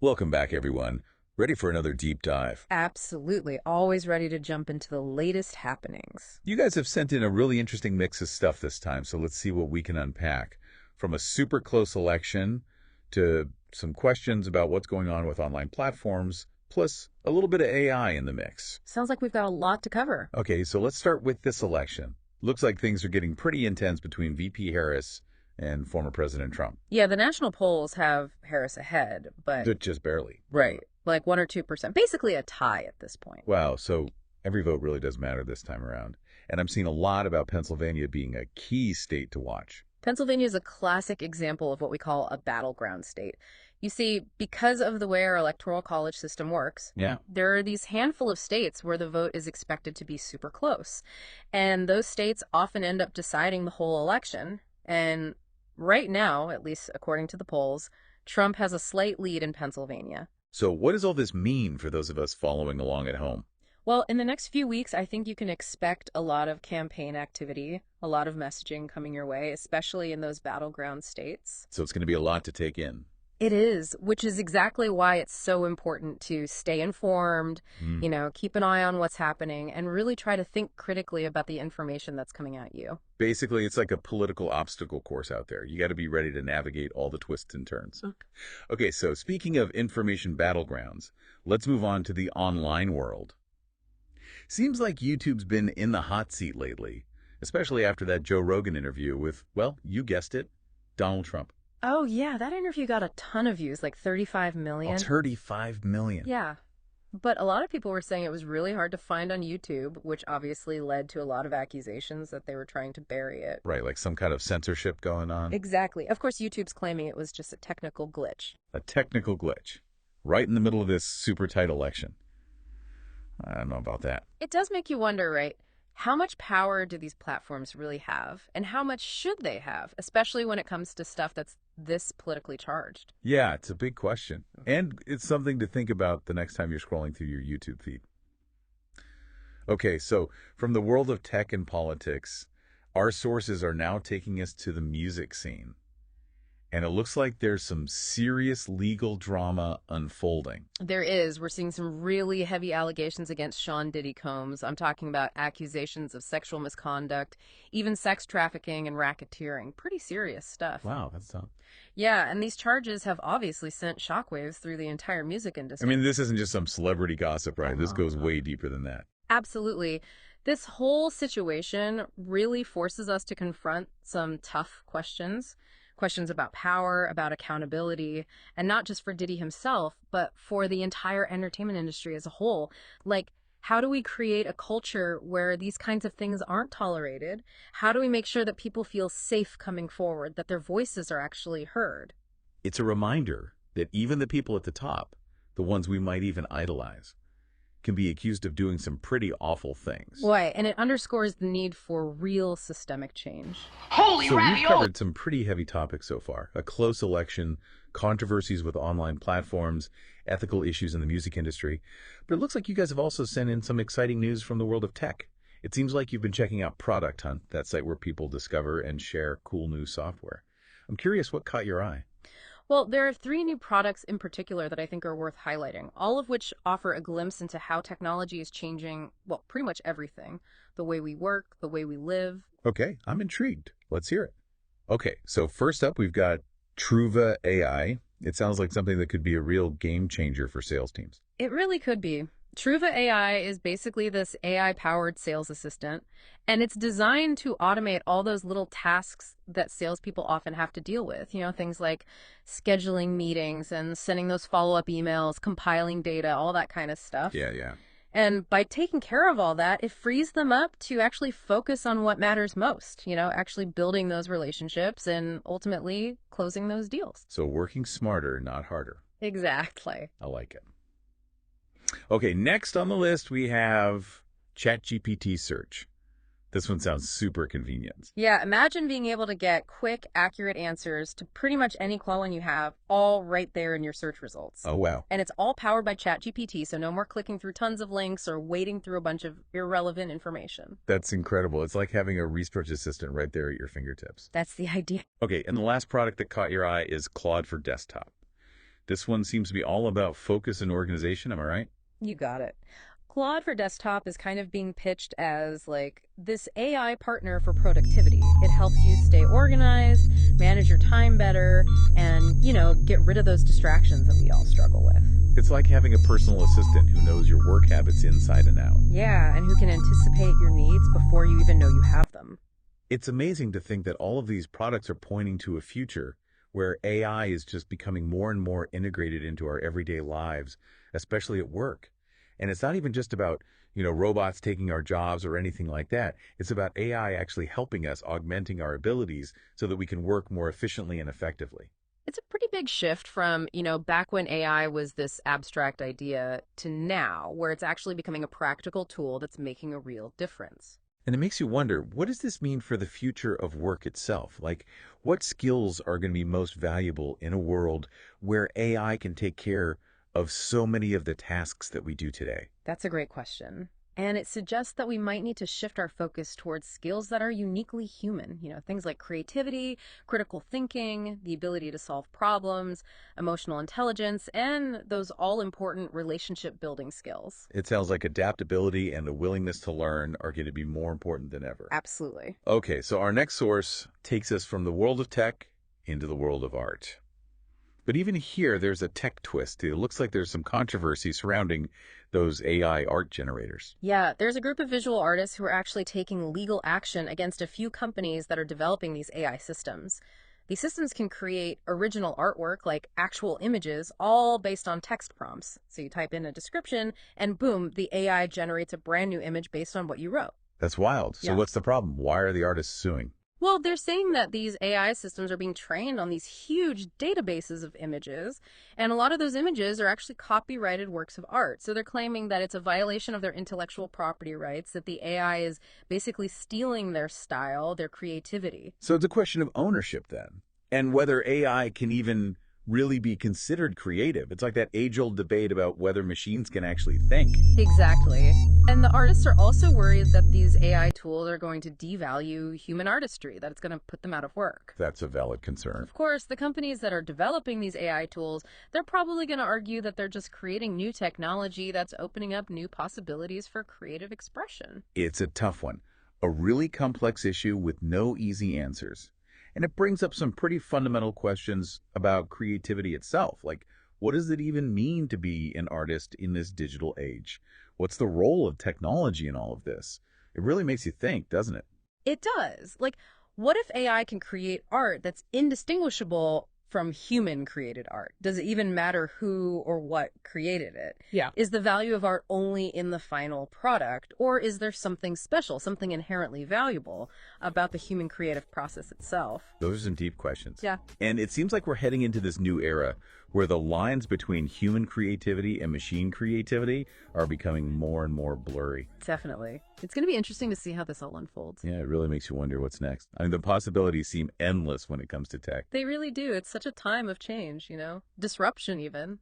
Welcome back, everyone. Ready for another deep dive. Absolutely. Always ready to jump into the latest happenings. You guys have sent in a really interesting mix of stuff this time, so let's see what we can unpack. From a super close election to some questions about what's going on with online platforms, plus a little bit of AI in the mix. Sounds like we've got a lot to cover. Okay, so let's start with this election. Looks like things are getting pretty intense between VP Harris and former President Trump. Yeah, the national polls have Harris ahead, but Just barely. right, like 1 or 2%. Basically a tie at this point. Wow, so every vote really does matter this time around. And I'm seeing a lot about Pennsylvania being a key state to watch. Pennsylvania is a classic example of what we call a battleground state. You see, because of the way our electoral college system works, Yeah. there are these handful of states where the vote is expected to be super close. And those states often end up deciding the whole election. And right now, at least according to the polls, Trump has a slight lead in Pennsylvania. So what does all this mean for those of us following along at home? Well, in the next few weeks, I think you can expect a lot of campaign activity, a lot of messaging coming your way, especially in those battleground states. So it's going to be a lot to take in. It is, which is exactly why it's so important to stay informed, Hmm. keep an eye on what's happening, and really try to think critically about the information that's coming at you. Basically, it's like a political obstacle course out there. You got to be ready to navigate all the twists and turns. Okay, so speaking of information battlegrounds, let's move on to the online world. Seems like YouTube's been in the hot seat lately, especially after that Joe Rogan interview with, well, you guessed it, Donald Trump. Oh, yeah, that interview got a ton of views, like 35 million. 35 million. Yeah. But a lot of people were saying it was really hard to find on YouTube, which obviously led to a lot of accusations that they were trying to bury it. Right, like some kind of censorship going on. Exactly. Of course, YouTube's claiming it was just a technical glitch. A technical glitch. Right in the middle of this super tight election. I don't know about that. It does make you wonder, right? How much power do these platforms really have? And how much should they have, especially when it comes to stuff that's this politically charged? Yeah, it's a big question. And it's something to think about the next time you're scrolling through your YouTube feed. Okay, so from the world of tech and politics, our sources are now taking us to the music scene. And it looks like there's some serious legal drama unfolding. There is. We're seeing some really heavy allegations against Sean Diddy Combs. I'm talking about accusations of sexual misconduct, even sex trafficking and racketeering. Pretty serious stuff. Wow, that's tough. Yeah, and these charges have obviously sent shockwaves through the entire music I industry. mean, this isn't just some celebrity gossip, right? This goes way deeper than that. Absolutely. This whole situation really forces us to confront some tough questions. Questions about power, about accountability, and not just for Diddy himself, but for the entire entertainment industry as a whole. Like, how do we create a culture where these kinds of things aren't tolerated? How do we make sure that people feel safe coming forward, that their voices are actually heard? It's a reminder that even the people at the top, the ones we might even idolize, can be accused of doing some pretty awful things. Right, and it underscores the need for real systemic change. So we've covered some pretty heavy topics so far. A close election, controversies with online platforms, ethical issues in the music industry. But it looks like you guys have also sent in some exciting news from the world of tech. It seems like you've been checking out Product Hunt, that site where people discover and share cool new software. I'm curious what caught your eye. Well, there are three new products in particular that I think are worth highlighting, all of which offer a glimpse into how technology is changing, well, pretty much everything. The way we work, the way we live. Okay, I'm intrigued. Let's hear it. Okay, so first up, we've got Truva AI. It sounds like something that could be a real game changer for sales teams. It really could be. Truva AI is basically this AI-powered sales assistant, and it's designed to automate all those little tasks that salespeople often have to deal with. Things like scheduling meetings and sending those follow-up emails, compiling data, all that kind of stuff. Yeah. And by taking care of all that, it frees them up to actually focus on what matters most, actually building those relationships and ultimately closing those deals. So working smarter, not harder. Exactly. I like it. Okay, next on the list, we have ChatGPT search. This one sounds super convenient. Yeah, imagine being able to get quick, accurate answers to pretty much any question you have, all right there in your search results. Oh, wow. And it's all powered by ChatGPT, so no more clicking through tons of links or wading through a bunch of irrelevant information. That's incredible. It's like having a research assistant right there at your fingertips. That's the idea. Okay, and the last product that caught your eye is Claude for desktop. This one seems to be all about focus and organization, am I right? You got it. Claude for desktop is kind of being pitched as like this AI partner for productivity. It helps you stay organized, manage your time better, and, get rid of those distractions that we all struggle with. It's like having a personal assistant who knows your work habits inside and out. Yeah, and who can anticipate your needs before you even know you have them. It's amazing to think that all of these products are pointing to a future where AI is just becoming more and more integrated into our everyday lives, especially at work. And it's not even just about, robots taking our jobs or anything like that. It's about AI actually helping us, augmenting our abilities so that we can work more efficiently and effectively. It's a pretty big shift from, back when AI was this abstract idea to now, where it's actually becoming a practical tool that's making a real difference. And it makes you wonder, what does this mean for the future of work itself? Like, what skills are going to be most valuable in a world where AI can take care of so many of the tasks that we do today? That's a great question. And it suggests that we might need to shift our focus towards skills that are uniquely human. Things like creativity, critical thinking, the ability to solve problems, emotional intelligence, and those all important relationship building skills. It sounds like adaptability and the willingness to learn are going to be more important than ever. Absolutely. Okay, so our next source takes us from the world of tech into the world of art. But even here, there's a tech twist. It looks like there's some controversy surrounding those AI art generators. Yeah, there's a group of visual artists who are actually taking legal action against a few companies that are developing these AI systems. These systems can create original artwork, like actual images, all based on text prompts. So you type in a description, and boom, the AI generates a brand new image based on what you wrote. That's wild. So Yeah. what's the problem? Why are the artists suing? Well, they're saying that these AI systems are being trained on these huge databases of images, and a lot of those images are actually copyrighted works of art. So they're claiming that it's a violation of their intellectual property rights, that the AI is basically stealing their style, their creativity. So it's a question of ownership then, and whether AI can even really be considered creative. It's like that age-old debate about whether machines can actually think. Exactly. And the artists are also worried that these AI tools are going to devalue human artistry, that it's going to put them out of work. That's a valid concern. Of course, the companies that are developing these AI tools, they're probably going to argue that they're just creating new technology that's opening up new possibilities for creative expression. It's a tough one, a really complex issue with no easy answers. And it brings up some pretty fundamental questions about creativity itself, like what does it even mean to be an artist in this digital age? What's the role of technology in all of this? It really makes you think, doesn't it? It does. Like, what if AI can create art that's indistinguishable from human created art? Does it even matter who or what created it? Yeah. Is the value of art only in the final product, or is there something special, something inherently valuable about the human creative process itself? Those are some deep questions. Yeah. And it seems like we're heading into this new era where the lines between human creativity and machine creativity are becoming more and more blurry. Definitely. It's going to be interesting to see how this all unfolds. Yeah, it really makes you wonder what's next. I mean, the possibilities seem endless when it comes to tech. They really do. It's such a time of change, disruption even.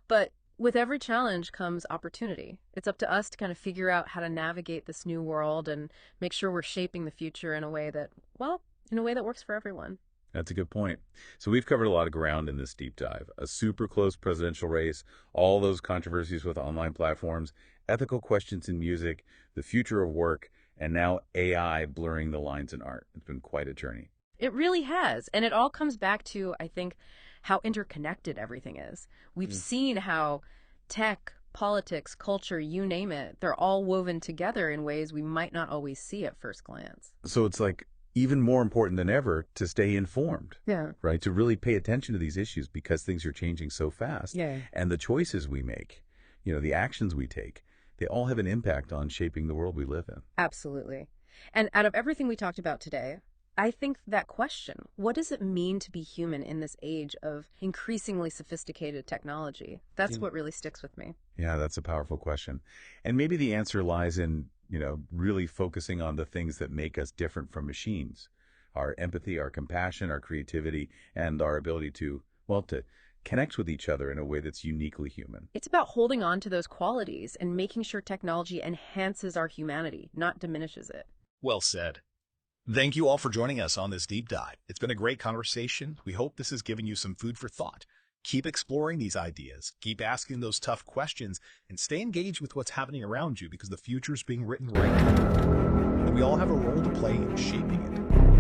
But with every challenge comes opportunity. It's up to us to kind of figure out how to navigate this new world and make sure we're shaping the future in a way that, works for everyone. That's a good point. So we've covered a lot of ground in this deep dive. A super close presidential race, all those controversies with online platforms, ethical questions in music, the future of work, and now AI blurring the lines in art. It's been quite a journey. It really has. And it all comes back to, I think, how interconnected everything is. We've seen how tech, politics, culture, you name it, they're all woven together in ways we might not always see at first glance. So it's like even more important than ever to stay informed. Yeah. Right? To really pay attention to these issues because things are changing so fast. Yeah. And the choices we make, the actions we take, they all have an impact on shaping the world we live in. Absolutely. And out of everything we talked about today, I think that question, what does it mean to be human in this age of increasingly sophisticated technology? That's what really sticks with me. Yeah, that's a powerful question. And maybe the answer lies in, really focusing on the things that make us different from machines. Our empathy, our compassion, our creativity, and our ability to connect with each other in a way that's uniquely human. It's about holding on to those qualities and making sure technology enhances our humanity, not diminishes it. Well said. Thank you all for joining us on this deep dive. It's been a great conversation. We hope this has given you some food for thought. Keep exploring these ideas, keep asking those tough questions, and stay engaged with what's happening around you because the future is being written right now. And we all have a role to play in shaping it.